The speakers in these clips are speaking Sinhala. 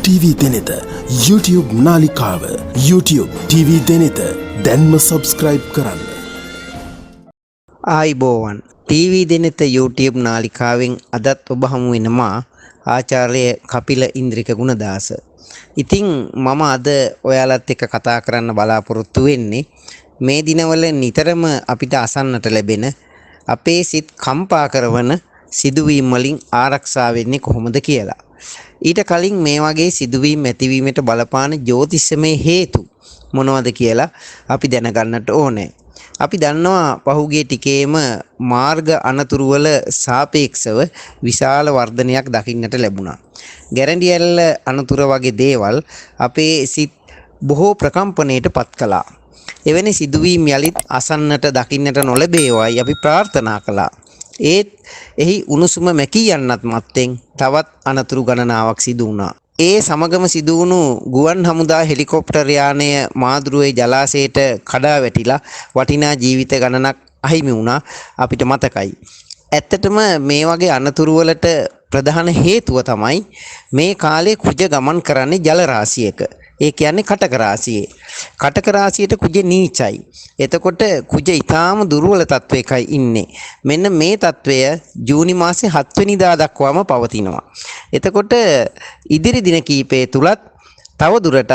TV දෙනෙත YouTube නාලිකාව YouTube TV දෙනෙත දැන්ම සබස්ක්‍රයිබ් කරන්න. ආයිබෝවන් TV දෙනෙත YouTube නාලිකාවෙන් අදත් ඔබ හමු වෙනවා ආචාර්ය කපිල ඉන්ද්‍රික ගුණදාස. ඉතින් මම අද ඔයාලත් එක්ක කතා කරන්න බලාපොරොත්තු වෙන්නේ මේ දිනවල නිතරම අපිට අසන්නට ලැබෙන අපේ සිත් කම්පා කරන සිදුවීම් වලින් ආරක්ෂා වෙන්නේ කොහොමද කියලා. ඊට කලින් මේ වගේ සිදුවීම් ඇතිවීමට බලපාන ජ්‍යොතිෂමය හේතු මොනවද කියලා අපි දැනගන්නට ඕනේ. අපි දන්නවා පහුගිය ටිකේම මාර්ග අනතුරු වල සාපේක්ෂව විශාල වර්ධනයක් දකින්නට ලැබුණා. ගැරන්ටි ඇල්ල අනතුර වගේ දේවල් අපේ සිත් බොහෝ ප්‍රකම්පණයට පත් කළා. එවැනි සිදුවීම් යලිත් අසන්නට දකින්නට නොලැබේවායි අපි ප්‍රාර්ථනා කළා. ඒත් එහි උණුසුම මැකී යන්නත් මත්තෙන් තවත් අනතුරු ගණනාවක් සිදු වුණා. ඒ සමගම සිදු වුණු ගුවන් හමුදා හෙලිකොප්ටර් යානය මාදුරුවේ ජලාශයට කඩා වැටිලා වටිනා ජීවිත ගණනක් අහිමි වුණා අපිට මතකයි. ඇත්තටම මේ වගේ අනතුරු වලට ප්‍රධාන හේතුව තමයි මේ කාලේ කුජ ගමන් කරන්නේ ජල රාශියක. ඒ කියන්නේ කටක රාශියේ. කටක රාශියට කුජ නීචයි. එතකොට කුජ ඊටාම දුර්වල තත්වයකයි ඉන්නේ. මෙන්න මේ තත්වය ජූනි මාසේ 7 වෙනිදා දක්වාම පවතිනවා. එතකොට ඉදිරි දින කීපය තුලත් තව දුරටත්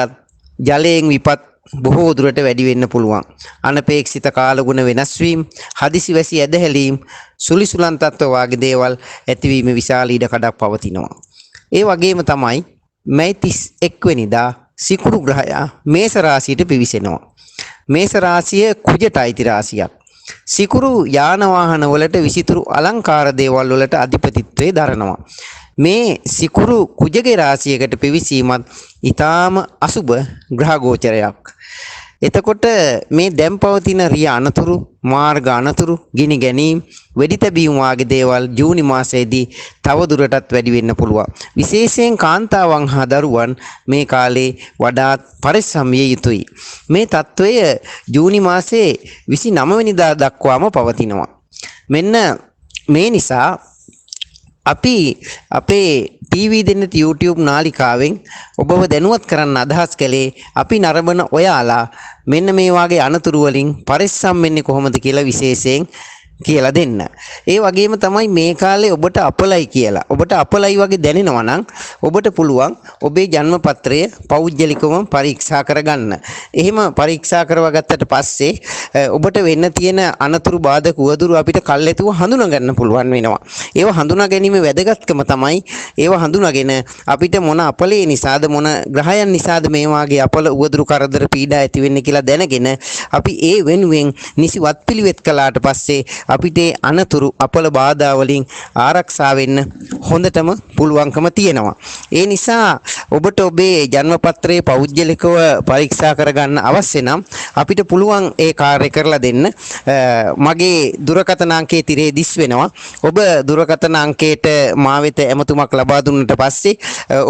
ජලයෙන් විපත් බොහෝ දුරට වැඩි වෙන්න පුළුවන්. අනපේක්ෂිත කාලගුණ වෙනස් වීම, හදිසි වැසි ඇදහැලීම්, සුලිසුලන් තත්ත්ව වාගේ දේවල් ඇතිවීම විශාල ඉඩකඩක් පවතිනවා. ඒ වගේම තමයි මැයි 31 වෙනිදා සිකුරු ග්‍රහයා මේෂ රාශියට පිවිසෙනවා. මේෂ රාශිය කුජට අයිති රාශියක්. සිකුරු යාන වාහන වලට විසිතුරු අලංකාර දේවල් වලට අධිපතිත්වයේ දරනවා. මේ සිකුරු කුජගේ රාශියකට පිවිසීමත් ඊටාම අසුබ ග්‍රහ ගෝචරයක්. එතකොට මේ දැන් පවතින රිය අනතුරු, මාර්ග අනතුරු, ගිනි ගැනීම, වෙඩි තැබීම් වාගේ දේවල් ජූනි මාසයේදී තව දුරටත් වැඩි වෙන්න පුළුවන්. විශේෂයෙන් කාන්තාවන් හා දරුවන් මේ කාලේ වඩාත් පරිස්සම් විය යුතුයි. මේ తত্ত্বය ජූනි මාසයේ 29 වෙනිදා දක්වාම පවතිනවා. මෙන්න මේ නිසා අපි අපේ TV දෙනෙත YouTube නාලිකාවෙන් ඔබව දැනුවත් කරන්න අදහස් කළේ අපි නරඹන ඔයාලා මෙන්න මේ වාගේ අනතුරු වලින් පරිස්සම් වෙන්නේ කොහොමද කියලා විශේෂයෙන් කියලා දෙන්න. ඒ වගේම තමයි මේ කාලේ ඔබට අපලයි කියලා. ඔබට අපලයි වගේ දැනෙනවා නම් ඔබට පුළුවන් ඔබේ ජන්ම පත්‍රය පෞද්ගලිකවම පරීක්ෂා කරගන්න. එහෙම පරීක්ෂා කරවගත්තට පස්සේ ඔබට වෙන්න තියෙන අනතුරු බාධක උවදුරු අපිට කල්ැතුව හඳුනා ගන්න පුළුවන් වෙනවා. ඒව හඳුනා ගැනීම වැදගත්කම තමයි ඒව හඳුනාගෙන අපිට මොන අපලේ නිසාද මොන ග්‍රහයන් නිසාද මේ වාගේ අපල උවදුරු කරදර පීඩා ඇති වෙන්නේ කියලා දැනගෙන අපි ඒ වෙනුවෙන් නිසි වත්පිළිවෙත් කළාට පස්සේ අපිට අනතුරු අපල බාධා වලින් ආරක්ෂා වෙන්න හොඳටම පුළුවන්කම තියෙනවා. ඒ නිසා ඔබට ඔබේ ජන්ම පත්‍රයේ පෞද්ගලිකව පරීක්ෂා කරගන්න අවශ්‍ය නම් අපිට පුළුවන් ඒ කාර්ය කරලා දෙන්න. මගේ දුරකථන අංකයේ තිරේ දිස් වෙනවා. ඔබ දුරකථන අංකයට මා වෙත ඇමතුමක් ලබා දුන්නට පස්සේ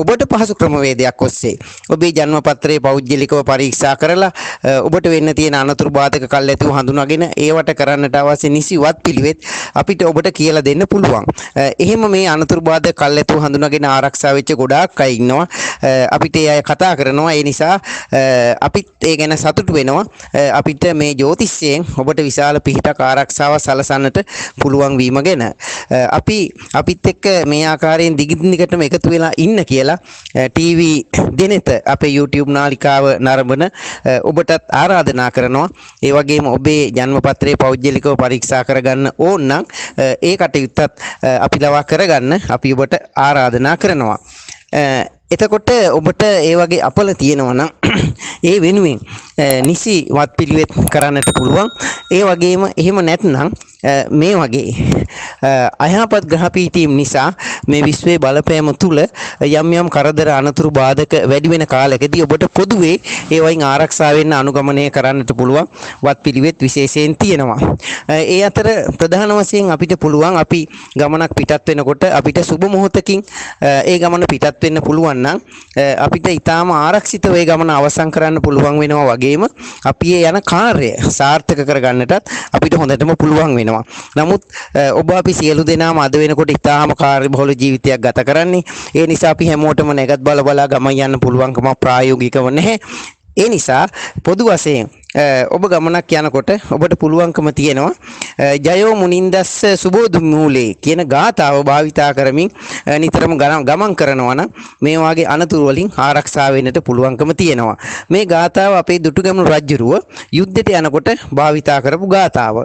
ඔබට පහසු ක්‍රමවේදයක් ඔස්සේ ඔබේ ජන්ම පත්‍රයේ පෞද්ගලිකව පරීක්ෂා කරලා ඔබට වෙන්න තියෙන අනතුරු බාධක කල්ැතුව හඳුනාගෙන ඒවට කරන්නට අවශ්‍ය නිසි පිළිවෙත් අපිට ඔබට කියලා දෙන්න පුළුවන්. එහෙම මේ අනතුරු බාධක කල්ැතුව හඳුනාගෙන ආරක්ෂා වෙච්ච ගොඩාක් අය ඉන්නවා. අපිට ඒ අය කතා කරනවා. ඒ නිසා අපිත් ඒ ගැන සතුටු වෙනවා. අපිට මේ ජ්‍යොතිෂයෙන් ඔබට විශාල පිහිටක් ආරක්ෂාව සලසන්නට පුළුවන් වීම ගැන. අපිත් එක්ක මේ ආකාරයෙන් දිගින් එකතු වෙලා ඉන්න කියලා TV දෙනෙත අපේ YouTube නාලිකාව නරඹන ඔබටත් ආරාධනා කරනවා. ඒ වගේම ඔබේ ජන්ම පත්‍රයේ පෞද්ගලිකව පරීක්ෂා කරගන්න ඕන නම් ඒ කටයුත්තත් අපි ලවා කරගන්න අපි ඔබට ආරාධනා කරනවා. එතකොට ඔබට ඒ වගේ අපල තියෙනවා නම් ඒ වෙනුවෙන් නිසි වත්පිළිවෙත් කරන්නට පුළුවන්. ඒ වගේම එහෙම නැත්නම් මේ වගේ අයහපත් ග්‍රහ පීඨීම් නිසා මේ විශ්වයේ බලපෑම තුල යම් කරදර අනතුරු බාධක වැඩි වෙන කාලයකදී ඔබට පොදුවේ ඒ වයින් ආරක්ෂා වෙන්න අනුගමනය කරන්නට පුළුවන් වත්පිළිවෙත් විශේෂයෙන් තියෙනවා. ඒ අතර ප්‍රධාන වශයෙන් අපිට පුළුවන් අපි ගමනක් පිටත් වෙනකොට අපිට සුබ මොහොතකින් ඒ ගමන පිටත් වෙන්න පුළුවන් නම් අපිට ඊටාම ආරක්ෂිතව ඒ ගමන අවසන් කරන්න පුළුවන් වෙනවා. වගේම අපි යන කාර්යය සාර්ථක කරගන්නටත් අපිට හොඳටම පුළුවන් වෙනවා. වෙනවා. නමුත් ඔබ අපි සියලු දෙනාම අද වෙනකොට ඉතාම කාර්යබහුල ජීවිතයක් ගත කරන්නේ. ඒ නිසා අපි හැමෝටම නැගත් බලා ගමන් යන්න පුළුවන්කම ප්‍රායෝගිකව නැහැ. ඒ නිසා පොදු වශයෙන් ඔබ ගමනක් යනකොට ඔබට පුළුවන්කම තියෙනවා ජයෝ මුනින්දස්ස සුබෝධ මූලේ කියන ගාථාව භාවිතා කරමින් නිතරම ගමන් කරනවා නම් මේ වාගේ අනතුරු වලින් ආරක්ෂා වෙන්නට පුළුවන්කම තියෙනවා. මේ ගාථාව අපේ දුටුගැමුණු රජුරුව යුද්ධයට යනකොට භාවිතා කරපු ගාථාව.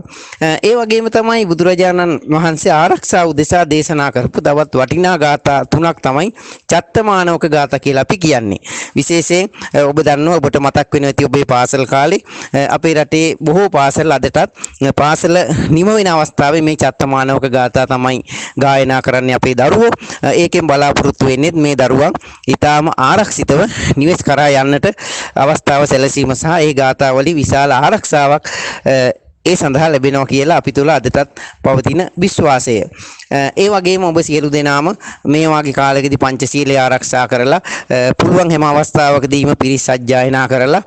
ඒ වගේම තමයි බුදුරජාණන් වහන්සේ ආරක්ෂා උදෙසා දේශනා කරපු තවත් වටිනා ගාථා තුනක් තමයි චත්තමානවක ගාථා කියලා අපි කියන්නේ. විශේෂයෙන් ඔබ දන්නවා ඔබට මතක් වෙනවා ඇති ඔබේ පාසල් කාලේ අපේ රටේ බොහෝ පාසල් අදටත් පාසල නිම වෙන අවස්ථාවේ මේ චත්තමානවක ගාථා තමයි ගායනා කරන්නේ අපේ දරුවෝ. ඒකෙන් බලාපොරොත්තු වෙන්නේ මේ දරුවන් ඊටාම ආරක්ෂිතව නිවෙස් කරා යන්නට අවස්ථාව සැලසීම සහ ඒ ගාථා වලින් විශාල ආරක්ෂාවක් ඒ සඳහා ලැබෙනවා කියලා අපි තුල අදටත් පවතින විශ්වාසය. ඒ වගේම ඔබ සියලු දෙනාම මේ වාගේ කාලයකදී පංචශීලය ආරක්ෂා කරලා පුළුවන් හැම අවස්ථාවකදීම පිරිස් සජ්ජායනා කරලා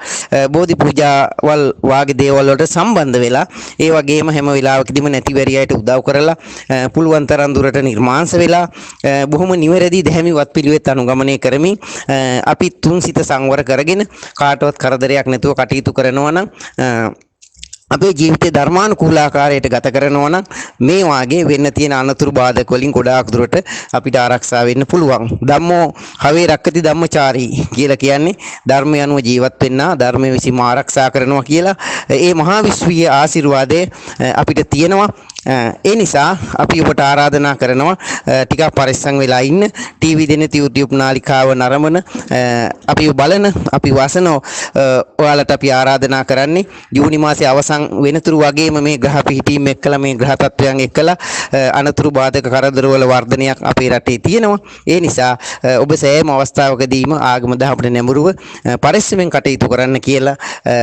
බෝධි පූජාවල් වාගේ දේවල් වලට සම්බන්ධ වෙලා ඒ වගේම හැම වෙලාවකදීම නැතිවැරියට උදව් කරලා පුළුවන් තරම් දුරට නිර්මාංශ වෙලා බොහොම නිවැරදි දැහැමිවත් පිළිවෙත් අනුගමනය කරමින් අපි තුන් සිත සංවර කරගෙන කාටවත් කරදරයක් නැතුව කටයුතු කරනවා නම් අපේ ජීවිතේ ධර්මානුකූල ආකාරයට ගත කරනවා නම් මේ වාගේ වෙන්න තියෙන අනතුරු බාධක වලින් ගොඩාක් දුරට අපිට ආරක්ෂා වෙන්න පුළුවන්. ධම්මෝ හවේ රක්කති ධම්මචාරී කියලා කියන්නේ ධර්මය අනුව ජීවත් වෙන්න ධර්මයේ විසින්ම ආරක්ෂා කරනවා කියලා. ඒ මහා විශ්වීය ආශිර්වාදය අපිට තියෙනවා. ඒ නිසා අපි ඔබට ආරාධනා කරනවා ටිකක් පරිස්සම් වෙලා ඉන්න. ටීවී දෙනෙත YouTube නාලිකාව නරඹන අපි බලන අපි වසන ඔයාලට අපි ආරාධනා කරන්නේ ජූනි මාසයේ අවසන් වෙනතුරු වගේම මේ ග්‍රහ පිහිටීම් එක්කලා මේ ග්‍රහ තත්වයන් එක්කලා අනතුරු බාධක කරදර වල වර්ධනයක් අපේ රටේ තියෙනවා. ඒ නිසා ඔබ සෑම අවස්ථාවකදීම ආගම දහමට නැඹුරුව පරිස්සමෙන් කටයුතු කරන්න කියලා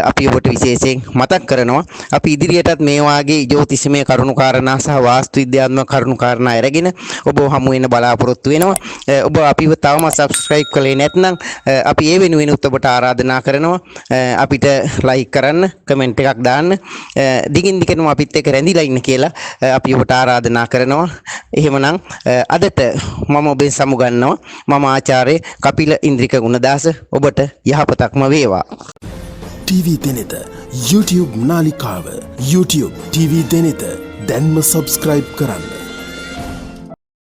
අපි ඔබට විශේෂයෙන් මතක් කරනවා. අපි ඉදිරියටත් මේ වාගේ ජ්‍යොතිෂමය කරුණු කාරණා සහ වාස්තු විද්‍යාත්මක කරුණු කාරණා අරගෙන ඔබ හමු වෙන බලාපොරොත්තු වෙනවා. ඔබ අපිව තවම subscribe කළේ නැත්නම් අපි ඒ වෙනුවෙන් ඔබට ආරාධනා කරනවා අපිට like කරන්න, comment එකක් දාන්න, දිගින් දිගටම අපිත් එක්ක රැඳිලා ඉන්න කියලා අපි ඔබට ආරාධනා කරනවා. එහෙමනම් අදට මම ඔබෙන් සමුගන්නවා. මම ආචාර්ය කපිල ඉන්ද්‍රික ගුණදාස. ඔබට යහපතක්ම වේවා. TV දෙනෙත YouTube නාලිකාව YouTube TV දෙනෙත දැන්ම subscribe කරන්න.